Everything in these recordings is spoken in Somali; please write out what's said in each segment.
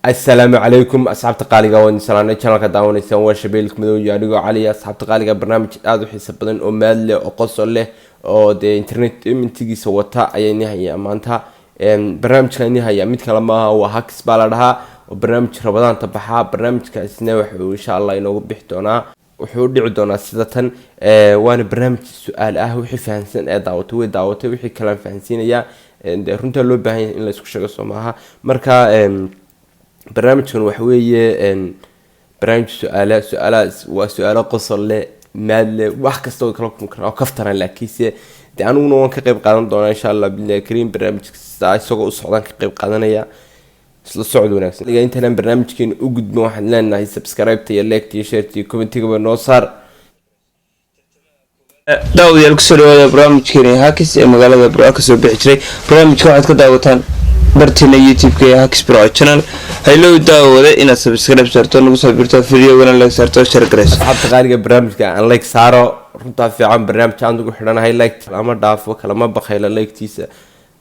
السلام عليكم أصحاب تقاليقا ونسلان channelka daawanaysan waa shabeelka madow iyo anigoo cali asxaab taqaaliga barnaamij aad u xiiso badan oo maal leh oo qosol leh oo de internet intigiisa wata ayay nihayaa maanta barnaamijkan nihayaa mid kale ma aha waa hacks baa la dhahaa oo barnaamij rabadaan tabaxa barnaamijkaasna wuxuu insha Allah inoogu bixi doonaa wuxuu dhici doonaa sida tan waana barnaamij su'aal ah wixii fahansan ee daawatay wixii kala fahansiinaya runta loo baahan yahay in la isku sheego Soomaha marka barnaamijkan waxa weeye barnaamij su'aalo qosol leh maal leh wax kasta oo kala kulmay oo kaftaran laakiinse de anuguna waan ka qayb qaadan doonaa insha Allah billahi kariim barnaamijka isagoo u socdaan ka qayb qaadanaya isla socod wanaagsan intaan barnaamijkeena u gudbo waxaan leenahay subscribe iyo like iyo share iyo comment-iga noo saar daawadayaal ku soo dhawaada barnaamijkeena hacks ee magaalada Burco soo bixi jiray barnaamijka waxaad ka daawataan bartina YouTube-ka ee Hacks Pro channel haylo daawada inaad subscribe saarto nagu soo birto video-gana like saarto share gareyso asxaabta qaaliga barnaamijka aan like saaro runta fiican barnaamijka aan ugu xidhanahay like lama dhaafo kalama baqaylo like-tiisa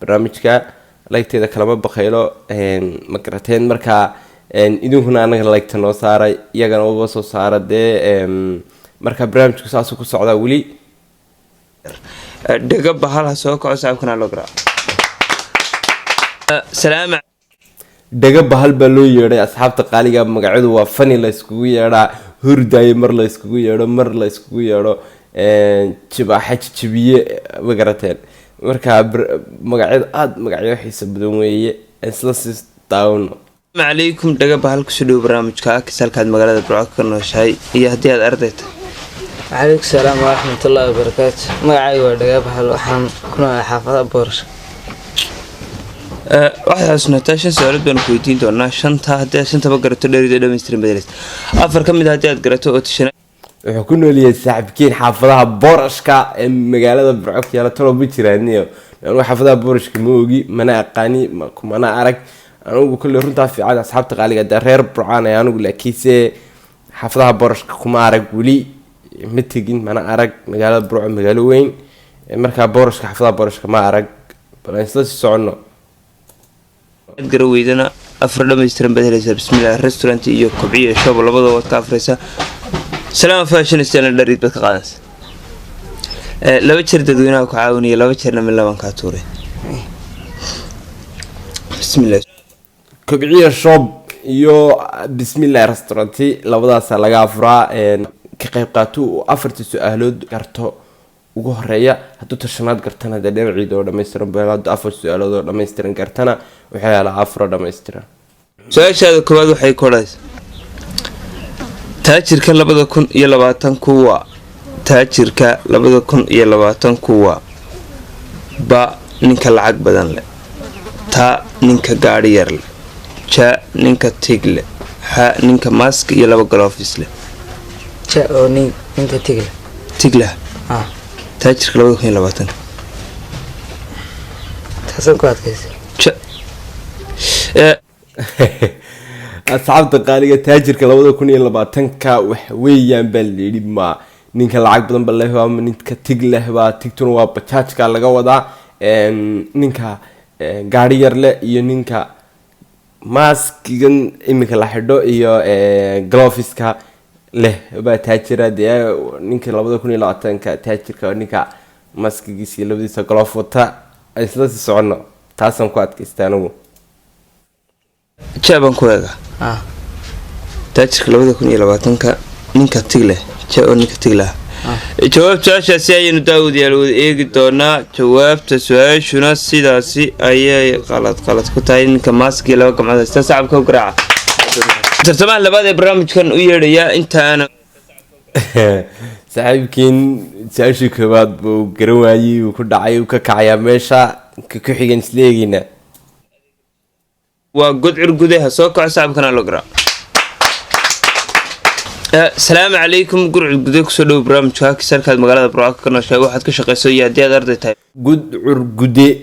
barnaamijka like-teeda kalama baqaylo ma garateen marka idinkuna anaga like-ta noo saaray iyagana uga soo saara marka barnaamijku saas ku socda wali dhaga bahal soo kaco saabkana loo garaa salaam dhaga bahal baa loo yeeray asxaabta qaaliga magaceedu waa fani la iskugu yeeraa hurdaay mar la iskugu yeero mar la iskugu yeero jibiye ma garateen marka magaceedu aad magacyo xiiso badan weeye isla si daawno عليكم dhaga bahal ku soo barnaamijka kisalkaad magaalada Burco ka nooshahay iyo hadii aad ardayta عليكم السلام ورحمة الله وبركاته magacaygu waa dhaga bahal waxaan ku noolahay xaafada Boorsh waxaa sunnataa shan su'aalood baan ku weydiin doonaa shanta hadii shantaba garato dheerida dhameystiran bedelis afar kamid ah hadii aad garato oo tishana wuxuu ku noolyahay saaxiibkiin xaafadaha Boorashka ee magaalada Burco kala talo ma jiraaniyo anigu xaafadaha Boorashka ma ogi mana aqaani mana arag anigu kulli runta fiican asxaabta qaaliga reer Burcaan ay anigu laakiinse xaafadaha Boorashka kuma arag wali ma tegin mana arag magaalada Burco magaalo weyn marka Boorashka xaafadaha Boorashka ma arag bal isla socono garoweydana afar dhameystiran bedelaysa bismillaah restaurant iyo kobciyo shop labadaba wad ka afrisa salaam fashion style dharid bad ka qaadanaysa laba jeer dadweynaha ku caawinaya laba jeerna mid laban ka tuuray bismillaah kobciyo shop iyo bismillaah restaurant labadaas laga afuraa ka qayb qaato afartii su'aalood garto ugu horeeya haduu tashanaad gartana dheerciid oo dhameystiran beelad afar su'aalood oo dhameystiran gartana waxay la afro dhameystiran su'aashaada koowaad waxay koodaysaa taajirka 2020 kuwa taajirka 2020 kuwa ba ninka lacag badan leh ta ninka gaari yar leh ja ninka tigle ha ninka mask iyo laba gloves leh ja oo ninka tigle taajirka 2020 taasoo ku adkaysay asxaabta qaaliga taajirka 2020 wax weeyaan bal leeyahay ma ninka lacag badan bal leh ama ninka tig leh baa tigtuna waa bajaajka laga wadaa ninka gaari yar leh iyo ninka maskigan imika la xidho iyo gloveska leh baa taajira ninka 2020 taajirka ninka maskigiisa labadiisa glove wata isla si socono taasan ku adkaystay anigu jaaban ku eega taajirka 2020 ninka tigle jaa ninka tigla jawaabtaasi ayaynu daawadayaal eegi doonaa jawaabta su'aashuna sidaasi ayay qalad ku tahay ninka maski laba gacmood isla sacabka u garaaca tartamaan labaad ee barnaamijkan u yeedhaya intaana saaxiibkiin saashii koowaad buu garan waayay uu ku dhacay uu ka kacaya meesha ku xigan isleegina waa godcur gudaha soo kaco sacabkana loo garaa السلام عليكم قرع الجديد كسر برامج كسر كاد مقالة برامج كنا شيء واحد كشقة سوية دي أرض تاي قدعر جديد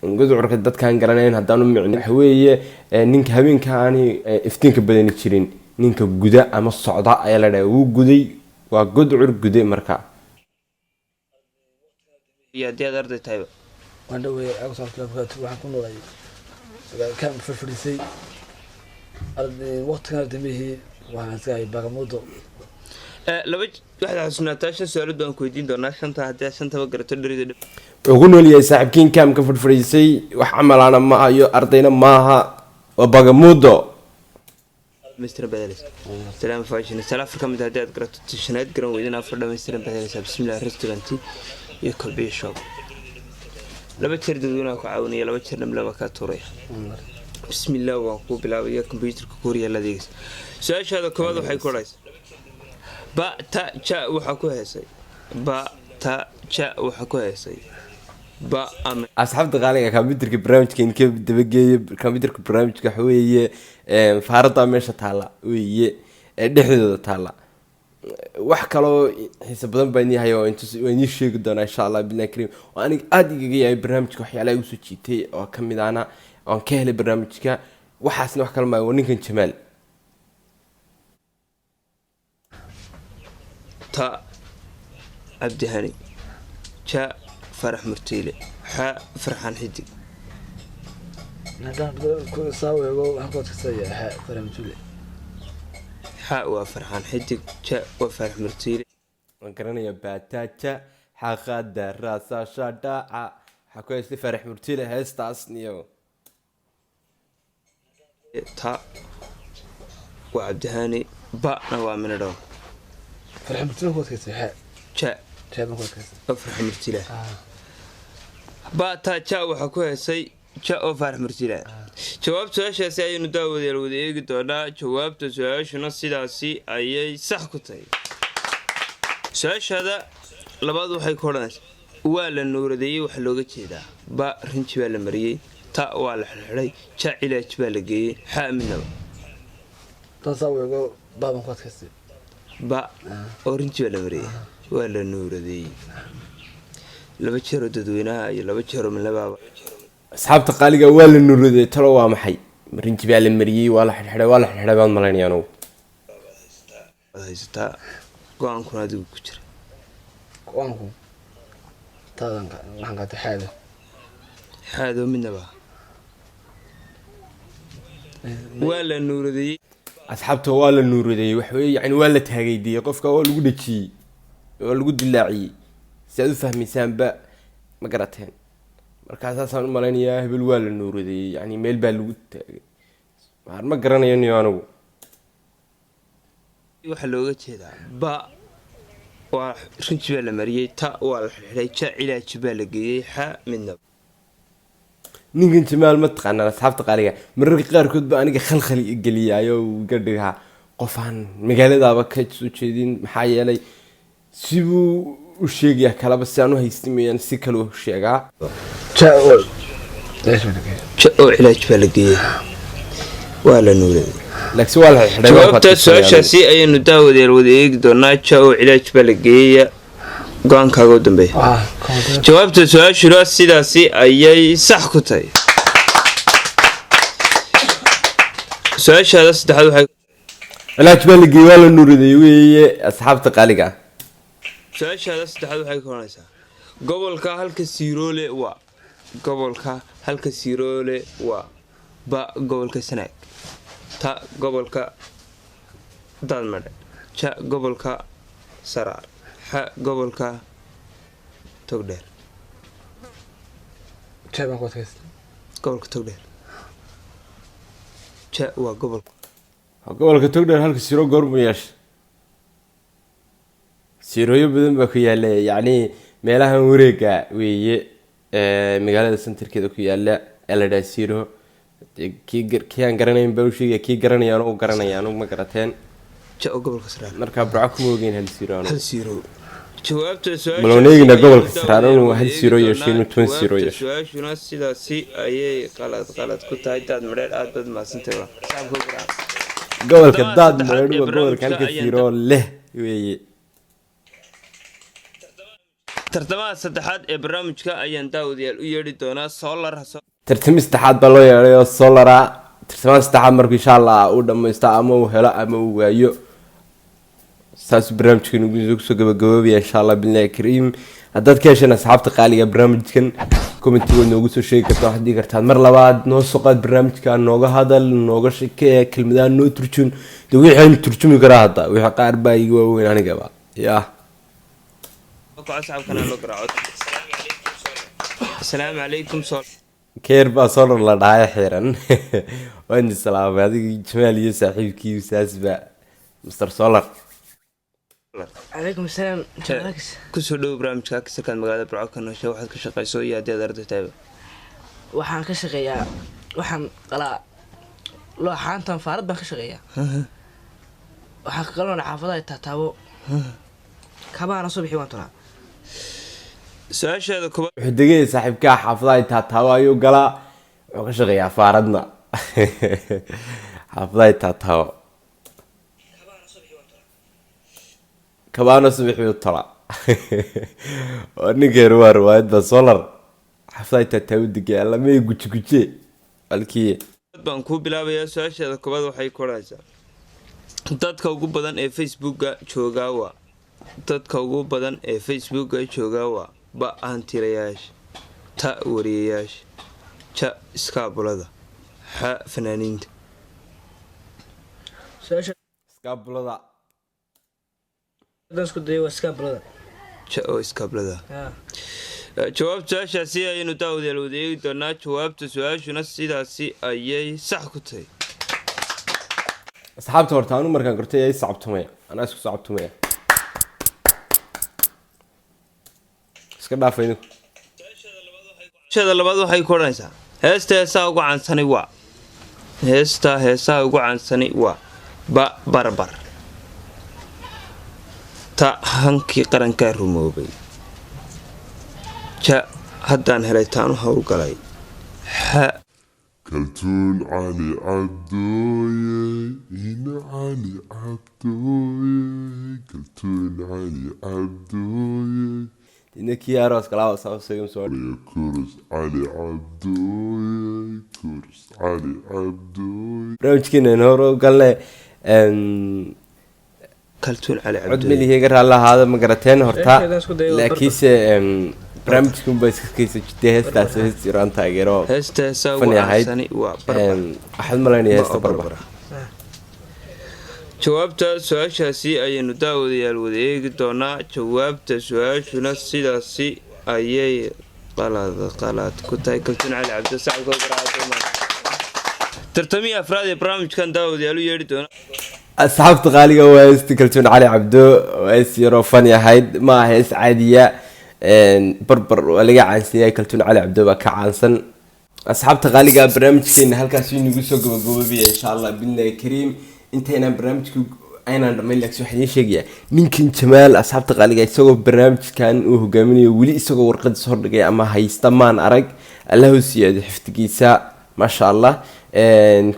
قدعر كدت كان قرنين هدانو معني حوية نينك هبين كاني افتينك بدين تشرين نينك جداء أما الصعداء يلا ده وجدي وقدعر جديد مركع يا دي أرض تاي وانا ويا أقصى فلان وحكون وراي كان في الفريسي waqtigan dambihi waxaan iska hay bagamudo laba waxaad xasuunataa 5 su'aalood aan ku weydiin doonaa 5 haddii 5 garato dharida wuxuu ku nool yahay saaxiibkiin kaamka fadhiisay wax camalaana ma hayo ardayna maaha waa bagamudo Mr. Bedelis salaam faashin salaam farka mid haddii aad garato tishanaad garan weydina afar Mr. Bedelis bismillah restaurant iyo coffee shop laba jeer dadweynaha ku caawinaya laba jeer namlaba ka tuuray bismillah waan ku bilaabaya computerka Korea la adeegis su'aashaada koowaad waxay ku dhacaysaa ba ta ja waxa ku heesay ba ta ja waxa ku heesay ba am asxaabta qaaliga computerka barnaamijka in ka dabageeyo computerka barnaamijka weeye faarada meesha taala weeye dhexdooda taala wax kale oo xiisa badan baan yahay oo intii sheegi doona insha Allah billahi kareem oo aniga aad igaga yahay barnaamijka waxyaalaha uu soo jiitay oo kamid ahna aan ka helay barnaamijka waxaasna wax kale ma waa ninkan Jamaal ta Abdi Hani ja Farax Murtiile ha Farxan Xidig nadaan ku saaweego waxaan ku tusaya Farax Murtiile ha waa Farxan Xidig ja waa Farax Murtiile waan garanaya baataaja xaqada raasa shadaaca waxa ku heystay Farax Murtiile heestaas niyo ta waa Abdi Hani ba waa minadho Farax Murtiile ku tusaya ja ma ku tusaya Farax Murtiile ba ta ja waxa ku heysay ja oo Farax Murtiile jawaabta su'aashaasi ayaynu daawadeel wada eegi doonaa jawaabta su'aashuna sidaasi ayay sax ku tahay su'aashada labaad waxay ku odhanaysaa waa la nuuradeeyay wax looga jeedaa ba rinji baa la mariyay ta waa la xirxiray ja cilaaj baa la geeyay ha minaba tasaaweego baaban ku tusaya ba oo rinji baa la mariyay waa la nuuradeeyay laba jeer oo dadweynaha iyo laba jeer oo midnaba asxaabta qaaliga waa la nuuraday talo waa maxay rinji baa la mariyay waa la xirxiray baan malaynayaa anigu haysta go'aankuna adigu ku jira go'aanku taadan waxaan ka taxaado haado midnaba waa la nuuradeeyay asxaabta waa la nuuraday wax weey yani waa la taagayday qofka waa lagu dhajiyay waa lagu dilaaciyay si aad u fahmaysaan ba ma garateen markaas aan u maleynayaa hebel waa la nuuraday yani meel baa lagu taagay ma garanayo niyo anigu waxa looga jeedaa ba waa rinji baa la mariyay ta waa la xirxiray ja cilaaj baa la geeyay ha midnaba ninkan Jamaal ma taqaanaa asxaabta qaaliga mararka qaarkood ba aniga khalkhal igeliyay oo gadhiga qofaan magaaladaaba ka soo jeedin maxaa yeelay sibuu u sheegaya kalaba si aan u haystimayaan si kale u sheegaa ja oo cilaaj baa la geeyay waa la nuuraday laakiin waa la xidhay jawaabta su'aashaasi ayaynu daawadeel wada eegi doonaa ja oo cilaaj baa la geeyay go'aankaaga u dambeeya jawaabta su'aashuna sidaasi ayay sax ku tahay su'aashaada saddexaad waxay cilaaj baa la geeyay waa la nuuraday weeye asxaabta qaaliga su'aashaada saddexaad waxay ka horaysaa gobolka halka siiroole waa gobolka halka siiroole waa ba gobolka Sanaag ta gobolka Dalmade ja gobolka Saraar ha gobolka Togdheer jaba ku tusaya gobolka Togdheer ja waa gobolka Togdheer halka siiro goorma yeeshay siirooyo badan baa ku yaala yani meelaha wareega weeye magaalada centerkeeda ku yaala elada siiro kii aan garanayn baa u sheegay kii garanayaan oo garanayaan ma garateen ja gobolka Saraar marka burco kuma ogeyn hal siiro jawaabta malooneegina gobolka Saraar inuu hal siiro yeeshay inuu 20 siiro yeeshay su'aashuna sidaasi ayay qalad ku tahay dad mareer aad bad maasantahay gobolka daad mareer waa gobolka halka siiro leh weeye tartamaha saddexaad ee barnaamijka ayaan daawadayaal u yeedhi doonaa solar tartami saddexaad baa loo yeedhay oo solara tartamaha saddexaad marka insha Allah uu dhameysto ama uu helo ama uu waayo saas barnaamijkan ugu soo gabagaboobaya insha Allah billahi kareem haddaad ka hesheen asxaabta qaaliga barnaamijkan commentigood noogu soo sheegi kartaa waxaad dhigi kartaan mar labaad noo soo qaad barnaamijka nooga hadal nooga sheekee kelmadaha noo turjun de wixii turjumi karaa hadda wixii qaar baa iga waaweyn anigaba yaa السلام عليكم keer baa soo la dhahay xiran waan salaamay adiga jamaal iyo saaxiibkii usaasba Mr. Solar عليكم السلام kusoo dhow barnaamijka ka sakan magaalada Burco ka noosha waxaad ka shaqeyso iyo adeed ardayda waxaan ka shaqeeyaa waxaan qalaa looxaantan faarad baan ka shaqeeyaa waxaan ka qalona xaafadaha taataabo kabaana subaxii waan tulaa su-aashaada kuba wuxuu degay saaxiibkaa xaafadaha taataabo ayuu galaa wuxuu ka shaqeeyaa faaradna xaafadaha taataabo kabaana subaxii tula oo ninkeeru waa riwaayad ba Solar xaafadaha taataabo degay alla may gujiguje halkii baan ku bilaabayaa su-aashaada kubaad waxay koraysaa dadka ugu badan ee Facebooka jooga waa dadka ugu badan ee Facebooka jooga waa ba aan tirayaasha ta wariyayaasha ja iskaabulada ha fanaaniinta iskaabulada dadku deeyo iskaabulada ja oo iskaabulada jawaabta su-aashaasi ayaynu daawadayaal wadaagi doonaa jawaabta su-aashuna sidaasi ayay sax ku tahay asxaabta horta anu markaan qortay ay sacabtumaya anaa isku sacabtumaya iska dhaafayno su-aashada labaad waxay ku odhanaysaa heesta heesaha ugu caansani waa heesta heesaha ugu caansani waa ba barbar ta hankii qarankaa rumoobay ja haddaan helay taanu howlgalay ha كلتون علي عبدوي هنا علي عبدوي كلتون علي عبدوي inakii aroos kala saabsay soo كورس علي عبدوي كورس علي عبدوي barnaamijkeena hore galle kaltuun cali cod cabdi milihiga raalahaada ma garateen horta Heestan isku dayo laakiinse barnaamijkan baa iska kaysa jidee heestaas hees jiraan taageero heesta heesaha ugu Funny ahayd. caansani waa barbar waxaad malaynayaa heesta barbar jawaabta su-aashaasi ayaynu daawadayaal wada eegi doonaa jawaabta su-aashuna sidaasi ayay qalaad ku tahay kaltuun cali cabdi tartamihii afraad ee barnaamijkan daawadayaal u yeedhi doona asxaabta qaaliga waa heesta kaltuun cali cabdo waa hees yaroo fani ahayd ma aha hees caadiya barbar waa laga caansanyahay kaltuun cali cabdo baa ka caansan asxaabta qaaliga barnaamijkeena halkaas inagu soo gabagaboobaya insha allah billahi kariim intaynan barnaamijku aynaan dhammayn laakiin waxaan idiin sheegayaa ninkan Jamaal asxaabta qaaliga isagoo barnaamijkan uu hogaaminayo weli isagoo warqad soo dhigay ama haysta maan arag Allahu siyaado xifdigiisa ma sha Allah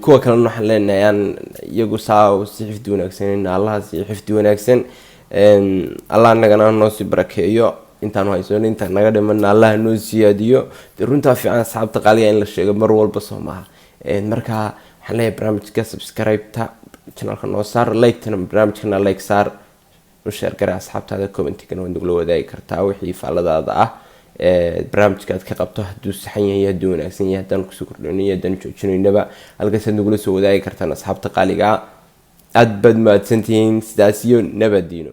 kuwa kale waxaan leenahay iyagu saa si xifdi wanaagsan Allah si xifdi wanaagsan Allah nagana noo si barakeeyo intaan hayso intaan naga dhiman Allah noo siyaadiyo runta fiican asxaabta qaaliga in la sheego mar walba Soomaha marka waxaan leeyahay barnaamijka subscribe ta channelka noo saar like tan barnaamijkana like saar u share garay asxaabtaada comment-kana waa nagula wadaagi kartaa wixii faaladaada ah barnaamijkaad ka qabto hadduu saxan yahay hadduu wanaagsan yahay haddaan kusoo kordhinay haddaan joojinaynaba halkaasaad nagula soo wadaagi kartaan asxaabta qaaliga aad baad mahadsantihiin sidaas iyo nabadiino